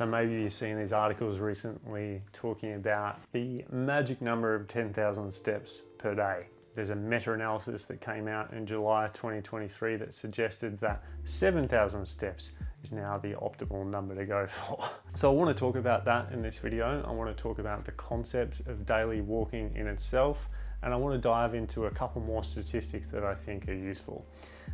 So maybe you've seen these articles recently talking about the magic number of 10,000 steps per day. There's a meta-analysis that came out in July 2023 that suggested that 7,000 steps is now the optimal number to go for. So I want to talk about that in this video. I want to talk about the concept of daily walking in itself, and I want to dive into a couple more statistics that I think are useful.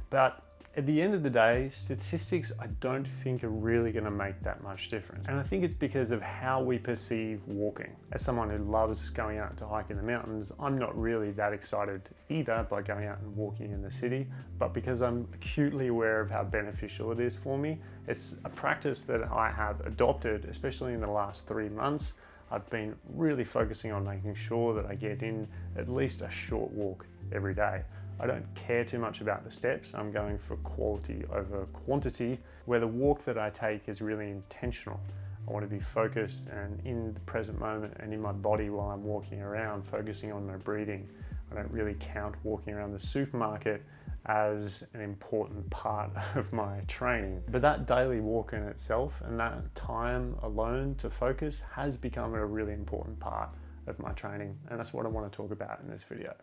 But at the end of the day, statistics I don't think are really going to make that much difference. And I think it's because of how we perceive walking. As someone who loves going out to hike in the mountains, I'm not really that excited either by going out and walking in the city, but because I'm acutely aware of how beneficial it is for me, it's a practice that I have adopted, especially in the last 3 months. I've been really focusing on making sure that I get in at least a short walk every day. I don't care too much about the steps. I'm going for quality over quantity, where the walk that I take is really intentional. I want to be focused and in the present moment and in my body while I'm walking around, focusing on my breathing. I don't really count walking around the supermarket as an important part of my training. But that daily walk in itself and that time alone to focus has become a really important part of my training. And that's what I want to talk about in this video.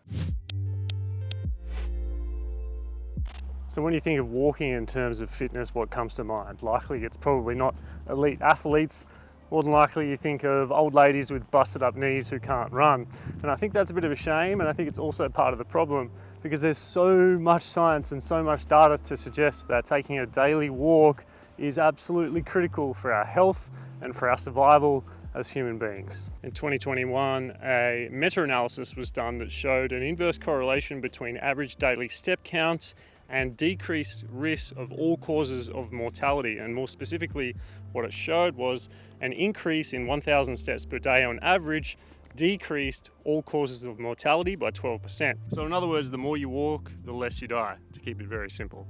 So when you think of walking in terms of fitness, what comes to mind? Likely it's probably not elite athletes. More than likely you think of old ladies with busted up knees who can't run. And I think that's a bit of a shame, and I think it's also part of the problem because there's so much science and so much data to suggest that taking a daily walk is absolutely critical for our health and for our survival as human beings. In 2021, a meta-analysis was done that showed an inverse correlation between average daily step count and decreased risk of all causes of mortality. And more specifically, what it showed was an increase in 1,000 steps per day on average decreased all causes of mortality by 12%. So in other words, the more you walk, the less you die, to keep it very simple.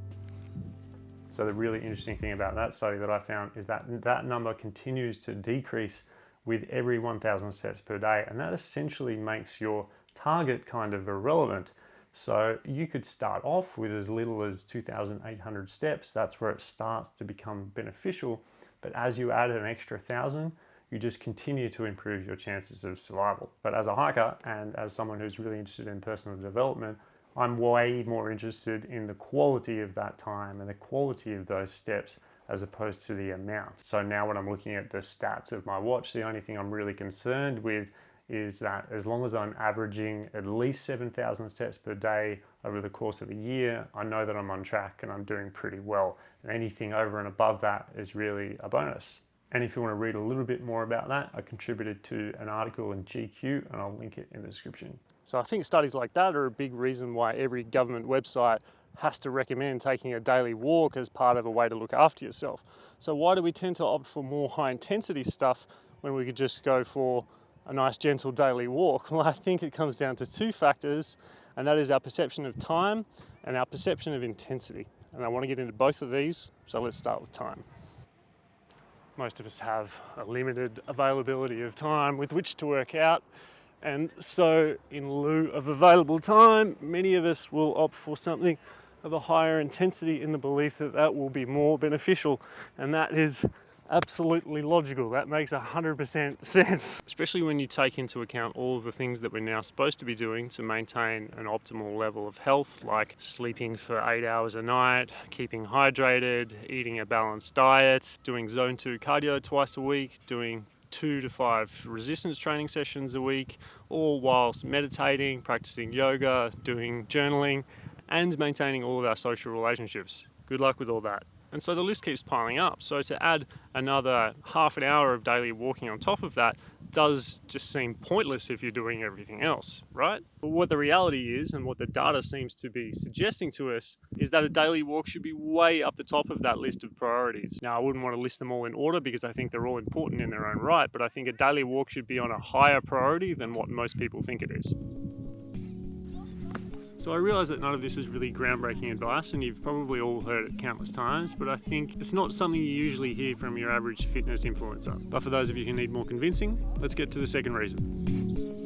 So the really interesting thing about that study that I found is that that number continues to decrease with every 1,000 steps per day. And that essentially makes your target kind of irrelevant. So you could start off with as little as 2,800 steps. That's where it starts to become beneficial. But as you add an extra 1,000, you just continue to improve your chances of survival. But as a hiker and as someone who's really interested in personal development, I'm way more interested in the quality of that time and the quality of those steps as opposed to the amount. So now when I'm looking at the stats of my watch, the only thing I'm really concerned with is that as long as I'm averaging at least 7,000 steps per day over the course of a year, I know that I'm on track and I'm doing pretty well. And anything over and above that is really a bonus. And if you want to read a little bit more about that, I contributed to an article in GQ and I'll link it in the description. So I think studies like that are a big reason why every government website has to recommend taking a daily walk as part of a way to look after yourself. So why do we tend to opt for more high intensity stuff when we could just go for a nice gentle daily walk? Well, I think it comes down to two factors, and that is our perception of time and our perception of intensity. And I want to get into both of these, so let's start with time. Most of us have a limited availability of time with which to work out, and so in lieu of available time, many of us will opt for something of a higher intensity in the belief that that will be more beneficial, and that is absolutely logical. That makes 100% sense. Especially when you take into account all of the things that we're now supposed to be doing to maintain an optimal level of health, like sleeping for 8 hours a night, keeping hydrated, eating a balanced diet, doing zone 2 cardio twice a week, doing 2 to 5 resistance training sessions a week, all whilst meditating, practicing yoga, doing journaling, and maintaining all of our social relationships. Good luck with all that. And so the list keeps piling up. So to add another half an hour of daily walking on top of that does just seem pointless if you're doing everything else, right? But what the reality is, and what the data seems to be suggesting to us, is that a daily walk should be way up the top of that list of priorities. Now, I wouldn't want to list them all in order because I think they're all important in their own right, but I think a daily walk should be on a higher priority than what most people think it is. So I realise that none of this is really groundbreaking advice, and you've probably all heard it countless times, but I think it's not something you usually hear from your average fitness influencer. But for those of you who need more convincing, let's get to the second reason.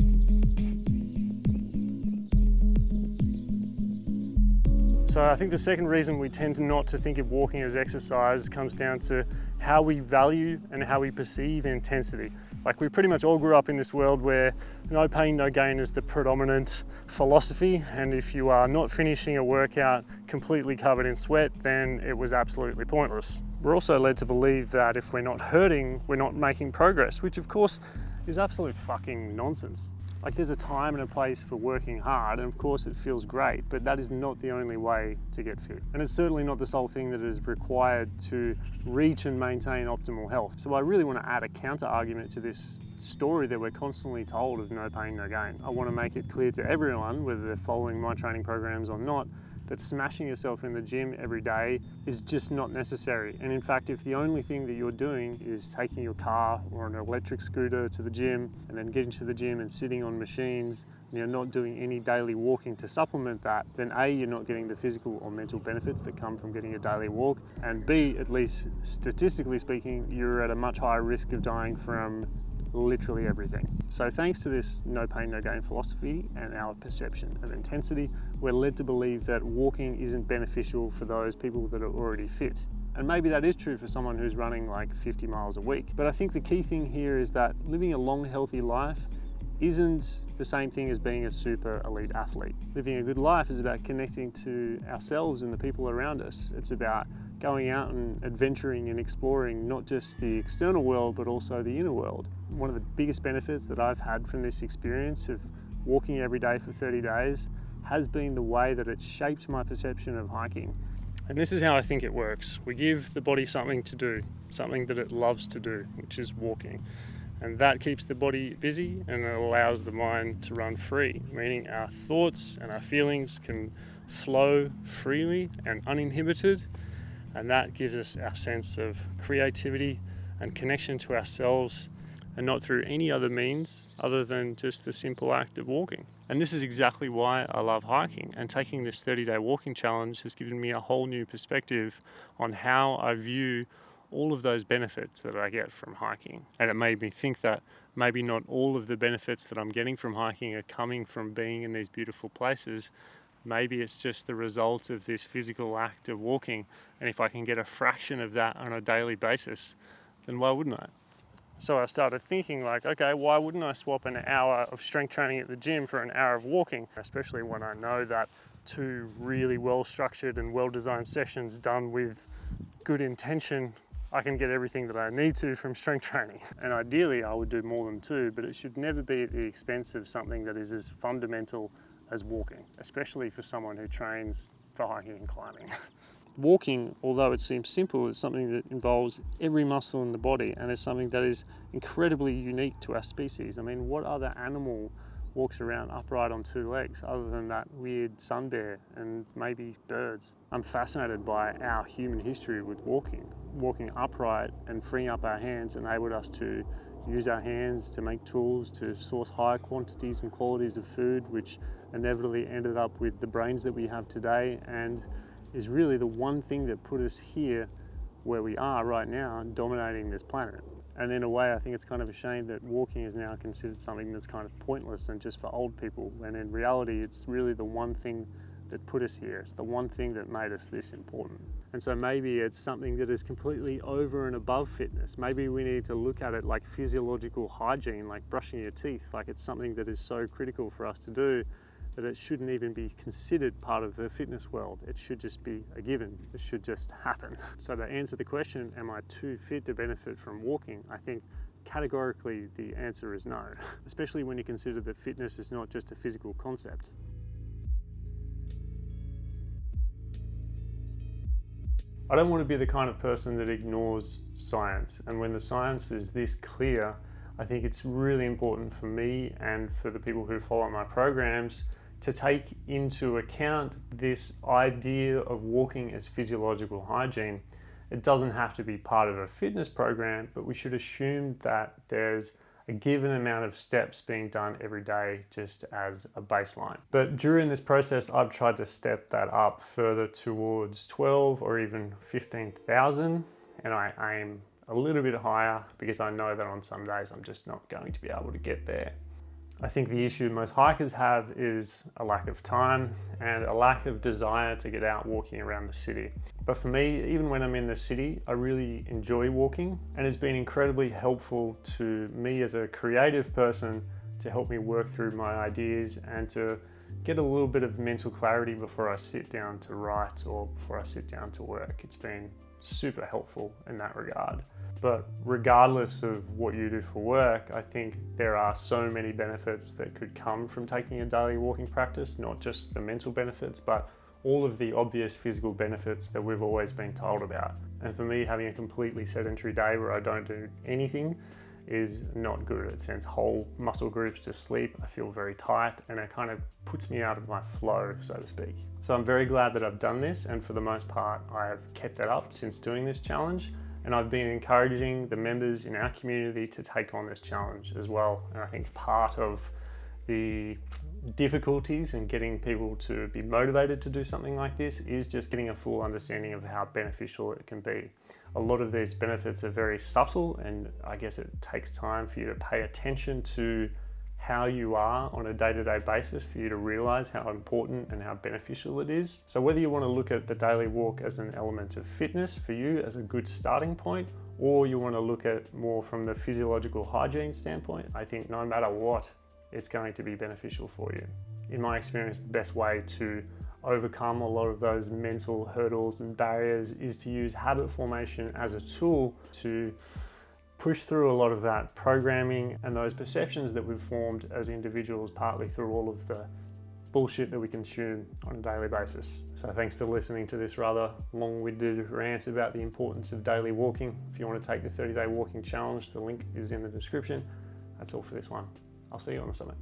So I think the second reason we tend not to think of walking as exercise comes down to how we value and how we perceive intensity. Like, we pretty much all grew up in this world where no pain, no gain is the predominant philosophy, and if you are not finishing a workout completely covered in sweat, then it was absolutely pointless. We're also led to believe that if we're not hurting, we're not making progress, which of course is absolute fucking nonsense. Like, there's a time and a place for working hard, and of course it feels great, but that is not the only way to get fit. And it's certainly not the sole thing that is required to reach and maintain optimal health. So I really want to add a counter argument to this story that we're constantly told of no pain, no gain. I want to make it clear to everyone, whether they're following my training programs or not, that smashing yourself in the gym every day is just not necessary. And in fact, if the only thing that you're doing is taking your car or an electric scooter to the gym and then getting to the gym and sitting on machines, and you're not doing any daily walking to supplement that, then A, you're not getting the physical or mental benefits that come from getting a daily walk, and B, at least statistically speaking, you're at a much higher risk of dying from literally everything. So thanks to this no pain, no gain philosophy and our perception of intensity, we're led to believe that walking isn't beneficial for those people that are already fit. And maybe that is true for someone who's running like 50 miles a week. But I think the key thing here is that living a long, healthy life isn't the same thing as being a super elite athlete. Living a good life is about connecting to ourselves and the people around us. It's about going out and adventuring and exploring not just the external world, but also the inner world. One of the biggest benefits that I've had from this experience of walking every day for 30 days has been the way that it's shaped my perception of hiking. And this is how I think it works. We give the body something to do, something that it loves to do, which is walking. And that keeps the body busy and it allows the mind to run free, meaning our thoughts and our feelings can flow freely and uninhibited. And that gives us our sense of creativity and connection to ourselves, and not through any other means other than just the simple act of walking. And this is exactly why I love hiking, and taking this 30-day walking challenge has given me a whole new perspective on how I view all of those benefits that I get from hiking. And it made me think that maybe not all of the benefits that I'm getting from hiking are coming from being in these beautiful places. Maybe it's just the result of this physical act of walking. And if I can get a fraction of that on a daily basis, then why wouldn't I? So I started thinking like, okay, why wouldn't I swap an hour of strength training at the gym for an hour of walking? Especially when I know that 2 really well-structured and well-designed sessions done with good intention, I can get everything that I need to from strength training. And ideally I would do more than 2, but it should never be at the expense of something that is as fundamental as walking, especially for someone who trains for hiking and climbing. Walking, although it seems simple, is something that involves every muscle in the body, and is something that is incredibly unique to our species. I mean, what other animal walks around upright on 2 legs other than that weird sun bear and maybe birds? I'm fascinated by our human history with walking. Walking upright and freeing up our hands enabled us to use our hands to make tools, to source higher quantities and qualities of food, which inevitably ended up with the brains that we have today, and is really the one thing that put us here where we are right now, dominating this planet. And in a way, I think it's kind of a shame that walking is now considered something that's kind of pointless and just for old people, when in reality it's really the one thing that put us here. It's the one thing that made us this important. And so maybe it's something that is completely over and above fitness. Maybe we need to look at it like physiological hygiene, like brushing your teeth, like it's something that is so critical for us to do that it shouldn't even be considered part of the fitness world. It should just be a given. It should just happen. So to answer the question, am I too fit to benefit from walking? I think categorically the answer is no, especially when you consider that fitness is not just a physical concept. I don't want to be the kind of person that ignores science, and when the science is this clear, I think it's really important for me and for the people who follow my programs to take into account this idea of walking as physiological hygiene. It doesn't have to be part of a fitness program, but we should assume that there's a given amount of steps being done every day just as a baseline. But during this process, I've tried to step that up further towards 12 or even 15,000, and I aim a little bit higher because I know that on some days I'm just not going to be able to get there. I think the issue most hikers have is a lack of time and a lack of desire to get out walking around the city. But for me, even when I'm in the city, I really enjoy walking, and it's been incredibly helpful to me as a creative person to help me work through my ideas and to get a little bit of mental clarity before I sit down to write or before I sit down to work. It's been super helpful in that regard. But regardless of what you do for work, I think there are so many benefits that could come from taking a daily walking practice, not just the mental benefits, but all of the obvious physical benefits that we've always been told about. And for me, having a completely sedentary day where I don't do anything is not good. It sends whole muscle groups to sleep. I feel very tight and it kind of puts me out of my flow, so to speak. So I'm very glad that I've done this, and for the most part, I have kept that up since doing this challenge. And I've been encouraging the members in our community to take on this challenge as well. And I think part of the difficulties in getting people to be motivated to do something like this is just getting a full understanding of how beneficial it can be. A lot of these benefits are very subtle, and I guess it takes time for you to pay attention to how you are on a day-to-day basis for you to realize how important and how beneficial it is. So whether you want to look at the daily walk as an element of fitness for you as a good starting point, or you want to look at more from the physiological hygiene standpoint, I think no matter what, it's going to be beneficial for you. In my experience, the best way to overcome a lot of those mental hurdles and barriers is to use habit formation as a tool to push through a lot of that programming and those perceptions that we've formed as individuals, partly through all of the bullshit that we consume on a daily basis. So thanks for listening to this rather long-winded rant about the importance of daily walking. If you want to take the 30-day walking challenge, the link is in the description. That's all for this one. I'll see you on the summit.